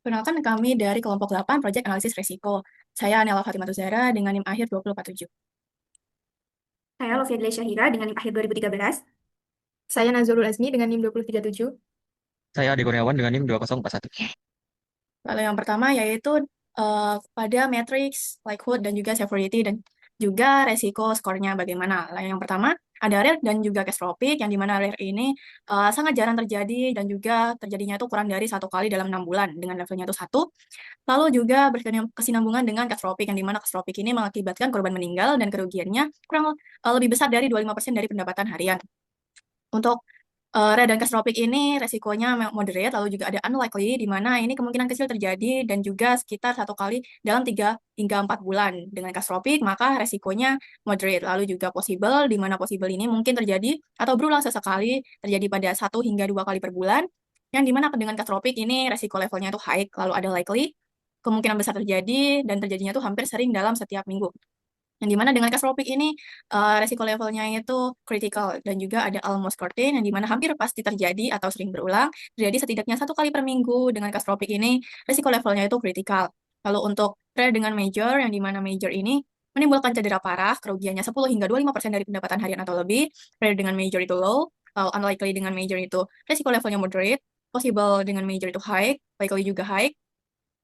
Perkenalkan kami dari kelompok 8 Proyek Analisis Risiko. Saya Nela Fatimah Tuzara dengan NIM akhir 2047. Saya Lovia Glesia Syahira dengan NIM akhir 2013. Saya Nazarul Azmi dengan NIM 2037. Saya Ade Kurniawan dengan NIM 2041. Lalu yang pertama yaitu pada matrix, likelihood, dan juga severity, dan juga resiko skornya bagaimana. Lalu yang pertama ada rare dan juga catastrophic, yang dimana rare ini sangat jarang terjadi dan juga terjadinya itu kurang dari 1 kali dalam 6 bulan dengan levelnya itu 1. Lalu juga berkesinambungan dengan catastrophic, yang dimana catastrophic ini mengakibatkan korban meninggal dan kerugiannya kurang lebih besar dari 25% dari pendapatan harian. Untuk rare dan catastrophic ini resikonya moderate, lalu juga ada unlikely, di mana ini kemungkinan kecil terjadi dan juga sekitar 1 kali dalam 3 hingga 4 bulan. Dengan catastrophic, maka resikonya moderate. Lalu juga possible, di mana possible ini mungkin terjadi atau berulang sesekali, terjadi pada 1 hingga 2 kali per bulan. Yang dimana dengan catastrophic ini resiko levelnya itu high, lalu ada likely, kemungkinan besar terjadi dan terjadinya itu hampir sering dalam setiap minggu. Yang dimana dengan catastrophic ini resiko levelnya itu critical dan juga ada almost certain, yang dimana hampir pasti terjadi atau sering berulang, terjadi setidaknya 1 kali per minggu. Dengan catastrophic ini resiko levelnya itu critical. Lalu untuk rare dengan major, yang dimana major ini menimbulkan cedera parah, kerugiannya 10 hingga 25% dari pendapatan harian atau lebih. Rare dengan major itu low, lalu unlikely dengan major itu resiko levelnya moderate, possible dengan major itu high, likely juga high,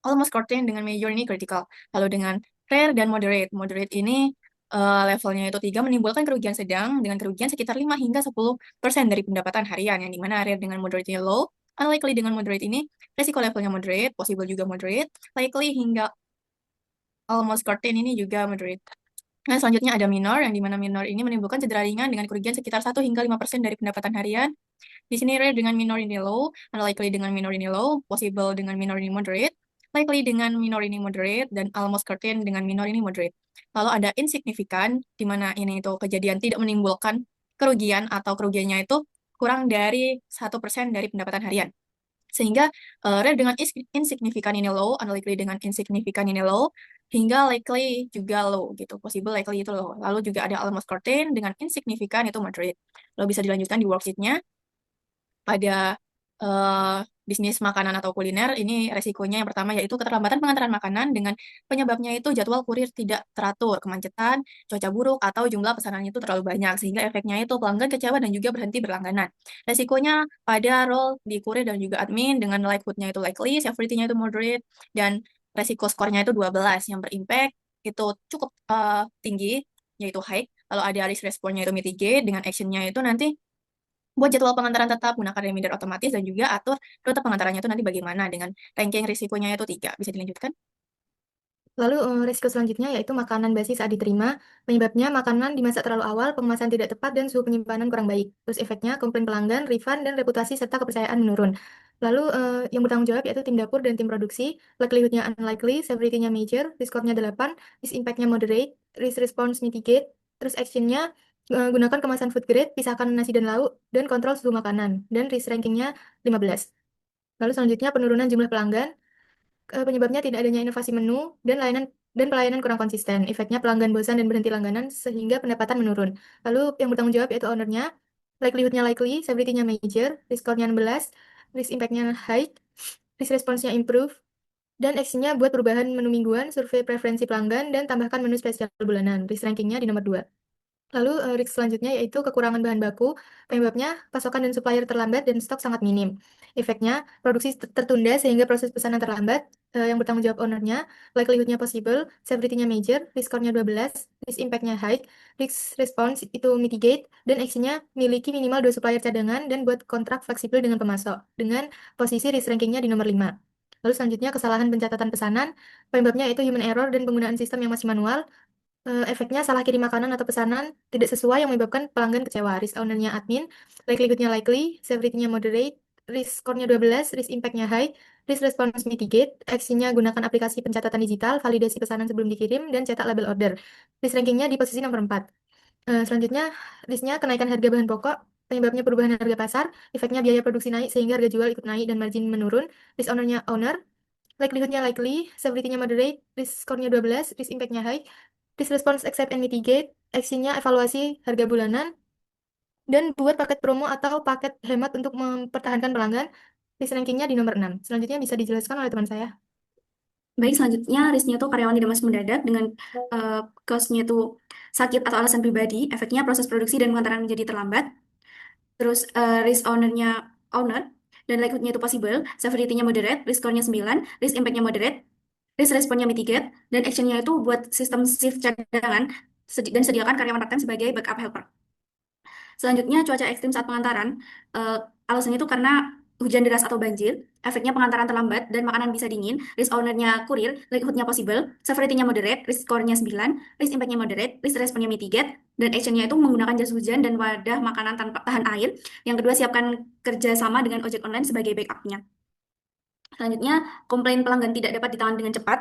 almost certain dengan major ini critical. Lalu dengan rare dan moderate. Moderate ini levelnya itu 3, menimbulkan kerugian sedang dengan kerugian sekitar 5 hingga 10% dari pendapatan harian, yang dimana rare dengan moderate ini low, unlikely dengan moderate ini resiko levelnya moderate, possible juga moderate, likely hingga almost certain ini juga moderate. Nah, selanjutnya ada minor, yang dimana minor ini menimbulkan cedera ringan dengan kerugian sekitar 1 hingga 5% dari pendapatan harian. Di sini rare dengan minor ini low, unlikely dengan minor ini low, possible dengan minor ini moderate, likely dengan minor ini moderate, dan almost certain dengan minor ini moderate. Lalu ada insignificant, di mana ini itu kejadian tidak menimbulkan kerugian atau kerugiannya itu kurang dari 1% dari pendapatan harian. Sehingga rare dengan insignificant ini low, unlikely dengan insignificant ini low, hingga likely juga low gitu. Possible, likely itu low. Lalu juga ada almost certain dengan insignificant itu moderate. Lalu bisa dilanjutkan di worksheet-nya pada bisnis makanan atau kuliner. Ini resikonya yang pertama yaitu keterlambatan pengantaran makanan, dengan penyebabnya itu jadwal kurir tidak teratur, kemacetan, cuaca buruk, atau jumlah pesanannya itu terlalu banyak, sehingga efeknya itu pelanggan kecewa dan juga berhenti berlangganan. Resikonya pada role di kurir dan juga admin, dengan likelihood-nya itu likely, severity-nya itu moderate, dan resiko skornya itu 12, yang berimpact itu cukup tinggi, yaitu high. Lalu ada risk response-nya itu mitigate, dengan action-nya itu nanti buat jadwal pengantaran tetap, gunakan reminder otomatis, dan juga atur rute pengantarannya itu nanti bagaimana, dengan ranking risikonya itu 3. Bisa dilanjutkan? Lalu risiko selanjutnya yaitu makanan basi saat diterima. Penyebabnya makanan dimasak terlalu awal, pengemasan tidak tepat, dan suhu penyimpanan kurang baik. Terus efeknya komplain pelanggan, refund, dan reputasi serta kepercayaan menurun. Lalu yang bertanggung jawab yaitu tim dapur dan tim produksi. Likelihood-nya unlikely, severity-nya major, risk score-nya 8, risk impact-nya moderate, risk response mitigate. Terus action-nya gunakan kemasan food grade, pisahkan nasi dan lauk, dan kontrol suhu makanan. Dan risk ranking-nya 15. Lalu selanjutnya penurunan jumlah pelanggan. Penyebabnya tidak adanya inovasi menu dan pelayanan kurang konsisten. Efeknya pelanggan bosan dan berhenti langganan sehingga pendapatan menurun. Lalu yang bertanggung jawab yaitu ownernya. Likelihood-nya likely, severity-nya major, risk score-nya 16, risk impact-nya high, risk response-nya improve, dan action-nya buat perubahan menu mingguan, survei preferensi pelanggan, dan tambahkan menu spesial bulanan. Risk ranking-nya di nomor 2. Lalu risk selanjutnya yaitu kekurangan bahan baku, penyebabnya pasokan dan supplier terlambat dan stok sangat minim. Efeknya produksi tertunda sehingga proses pesanan terlambat. Yang bertanggung jawab ownernya, likelihood-nya possible, severity-nya major, risk score-nya 12, risk impact-nya high, risk response itu mitigate, dan action-nya miliki minimal 2 supplier cadangan dan buat kontrak fleksibel dengan pemasok, dengan posisi risk ranking-nya di nomor 5. Lalu selanjutnya kesalahan pencatatan pesanan, penyebabnya itu human error dan penggunaan sistem yang masih manual. Efeknya salah kirim makanan atau pesanan tidak sesuai yang menyebabkan pelanggan kecewa. Risk ownernya admin, likelihood-nya likely, severity-nya moderate, risk score-nya 12, risk impact-nya high, risk response mitigate, action-nya gunakan aplikasi pencatatan digital, validasi pesanan sebelum dikirim, dan cetak label order. Risk ranking-nya di posisi nomor 4. Selanjutnya, risknya kenaikan harga bahan pokok, penyebabnya perubahan harga pasar, efeknya biaya produksi naik sehingga harga jual ikut naik dan margin menurun. Risk ownernya owner, likelihood-nya likely, severity-nya moderate, risk score-nya 12, risk impact-nya high, risk response accept and mitigate, action-nya evaluasi harga bulanan, dan buat paket promo atau paket hemat untuk mempertahankan pelanggan. Risk rankingnya di nomor 6. Selanjutnya bisa dijelaskan oleh teman saya. Baik, selanjutnya risknya itu karyawan tidak masuk mendadak dengan cause-nya itu sakit atau alasan pribadi, efeknya proses produksi dan pengantaran menjadi terlambat. Terus risk owner dan likelihood-nya itu possible, severity-nya moderate, risk score-nya 9, risk impact-nya moderate, risk response-nya mitigate, dan action-nya itu buat sistem shift cadangan dan sediakan karyawan part-time sebagai backup helper. Selanjutnya, cuaca ekstrim saat pengantaran. Eh, Alasannya itu karena hujan deras atau banjir, efeknya pengantaran terlambat dan makanan bisa dingin, risk owner-nya kurir, likelihood-nya possible, severity-nya moderate, risk score-nya 9, risk impact-nya moderate, risk response-nya mitigate, dan action-nya itu menggunakan jas hujan dan wadah makanan tanpa tahan air. Yang kedua, siapkan kerjasama dengan ojek online sebagai backup-nya. Selanjutnya, komplain pelanggan tidak dapat ditangani dengan cepat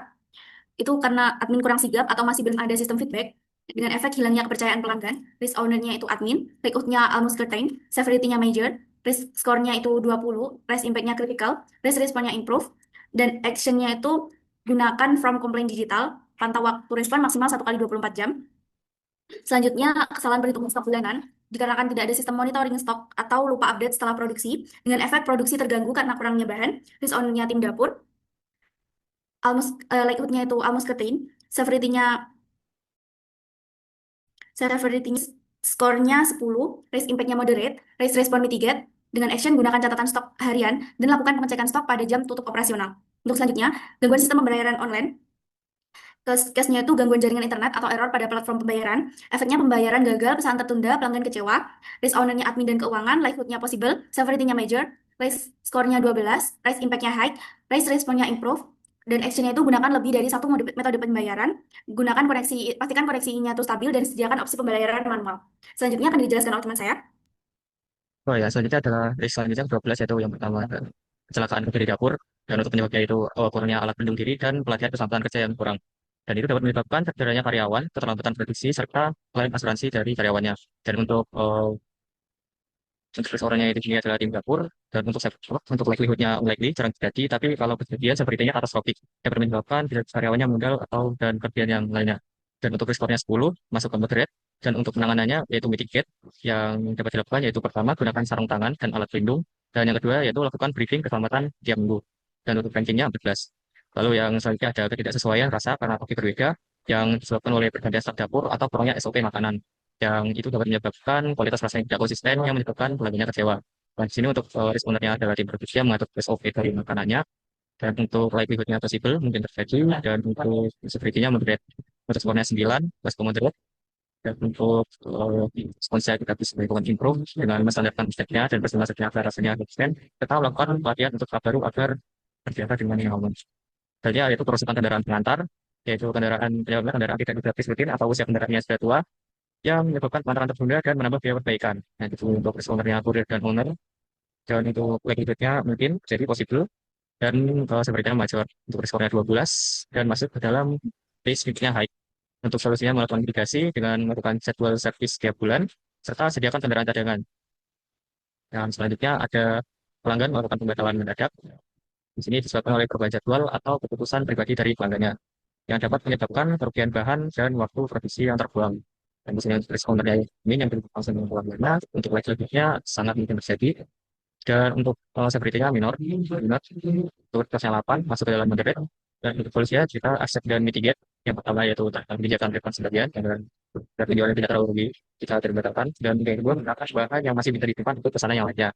itu karena admin kurang sigap atau masih belum ada sistem feedback. Dengan efek hilangnya kepercayaan pelanggan, risk owner-nya itu admin, likelihood-nya almost certain, severity-nya major, risk score-nya itu 20, risk impact-nya critical, risk response-nya improve, dan action-nya itu gunakan from complaint digital, pantau waktu respon maksimal 1 kali 24 jam. Selanjutnya, kesalahan perhitungan stok bulanan, dikarenakan tidak ada sistem monitoring stok atau lupa update setelah produksi, dengan efek produksi terganggu karena kurangnya bahan, risk owner-nya tim dapur, likelihood-nya itu almost certain, severity skornya 10, risk impact-nya moderate, risk response mitigate, dengan action gunakan catatan stok harian, dan lakukan pengecekan stok pada jam tutup operasional. Untuk selanjutnya, gangguan sistem pembayaran online. Case-nya itu gangguan jaringan internet atau error pada platform pembayaran. Efeknya pembayaran gagal, pesanan tertunda, pelanggan kecewa. Risk owner-nya admin dan keuangan, likelihood-nya possible, severity-nya major, risk score-nya 12, risk impact-nya high, risk response-nya improve, dan action-nya itu gunakan lebih dari satu metode pembayaran. Gunakan koneksi, pastikan koneksinya itu stabil dan sediakan opsi pembayaran manual. Selanjutnya akan dijelaskan oleh teman saya. Oh ya, selanjutnya adalah risk selanjutnya 12, yaitu yang pertama kecelakaan kerja di dapur, dan untuk penyebabnya itu kurangnya alat pelindung diri dan pelatihan keselamatan kerja yang kurang. Dan itu dapat menyebabkan cederanya karyawan, keterlambatan produksi, serta klaim asuransi dari karyawannya. Dan untuk orangnya itu sendiri adalah tim dapur, dan untuk likelihood-nya unlikely, jarang terjadi, tapi kalau kejadian sepertinya katastrofik, yang menyebabkan bisa karyawannya meninggal atau dan kerjaan yang lainnya. Dan untuk reskornya 10, masuk ke moderate, dan untuk penanganannya yaitu mitigate, yang dapat dilakukan yaitu pertama, gunakan sarung tangan dan alat pelindung, dan yang kedua yaitu lakukan briefing keselamatan tiap minggu. Dan untuk rankingnya 14. Lalu yang selanjutnya ada ketidaksesuaian rasa karena topik berbeda, yang disebabkan oleh pergantian staf dapur atau kurangnya SOP makanan yang itu dapat menyebabkan kualitas rasa yang tidak konsisten yang menyebabkan pelanggannya kecewa. Dan di sini untuk respondernya adalah tim produksi yang mengatur SOP dari makanannya, dan untuk likelihood-nya possible mungkin terjadi, dan untuk severity-nya moderate. Untuk skornya 9, plus moderate, dan untuk responsnya kita bisa melakukan improve dengan menstandarkan step-nya dan presentasinya rasanya konsisten. Kita melakukan pelatihan untuk tahap baru agar terbiasa dengan yang aman. Jadi yaitu perusahaan kendaraan pengantar, yaitu kendaraan tidak gratis rutin atau usia kendaraannya sudah tua, yang menyebabkan pengantaran tertunda dan menambah biaya perbaikan. Nah, itu untuk ownernya kurir dan owner, dan itu likelihood-nya mungkin jadi possible, dan sebenarnya major untuk reskornya 12 dan masuk ke dalam risk-nya high. Untuk solusinya melakukan mitigasi dengan melakukan jadwal servis setiap bulan, serta sediakan kendaraan cadangan. Dan selanjutnya ada pelanggan melakukan pembatalan mendadak. Di sini disebabkan oleh perubahan jadwal atau keputusan pribadi dari pelanggannya, yang dapat menyebabkan kerugian bahan dan waktu produksi yang terbuang. Dan di sini risk owner-nya ini yang langsung pelanggannya, untuk likelihood-nya sangat mungkin terjadi. Dan untuk severity-nya minor, untuk kelasnya 8, masuk ke dalam moderate. Dan untuk solusinya kita accept dan mitigate. Yang pertama yaitu kebijakan refund sebagian, dan penjualan tidak terlalu rugi, kita terbatalkan. Dan yang kedua, menggunakan bahan yang masih bisa disimpan untuk pesanan yang lainnya.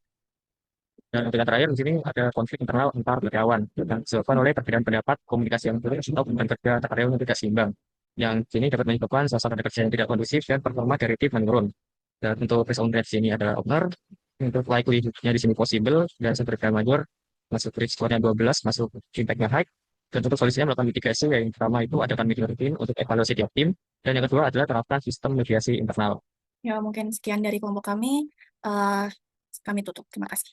Dan untuk yang terakhir, di sini ada konflik internal antar karyawan yang disebabkan oleh perbedaan pendapat, komunikasi yang sulit, atau beban kerja antar karyawan yang tidak seimbang. Yang ini dapat menyebabkan suasana kerja yang tidak kondusif dan performa dari tim menurun. Dan untuk risk owner di sini adalah owner. Untuk likelihood-nya di sini possible dan seberapa major, masuk risk score-nya 12, masuk impact-nya high. Dan untuk solusinya melakukan mitigasi, yang pertama itu adakan meeting rutin untuk evaluasi tiap tim, dan yang kedua adalah terapkan sistem mediasi internal. Ya, mungkin sekian dari kelompok kami. Eh, Kami tutup. Terima kasih.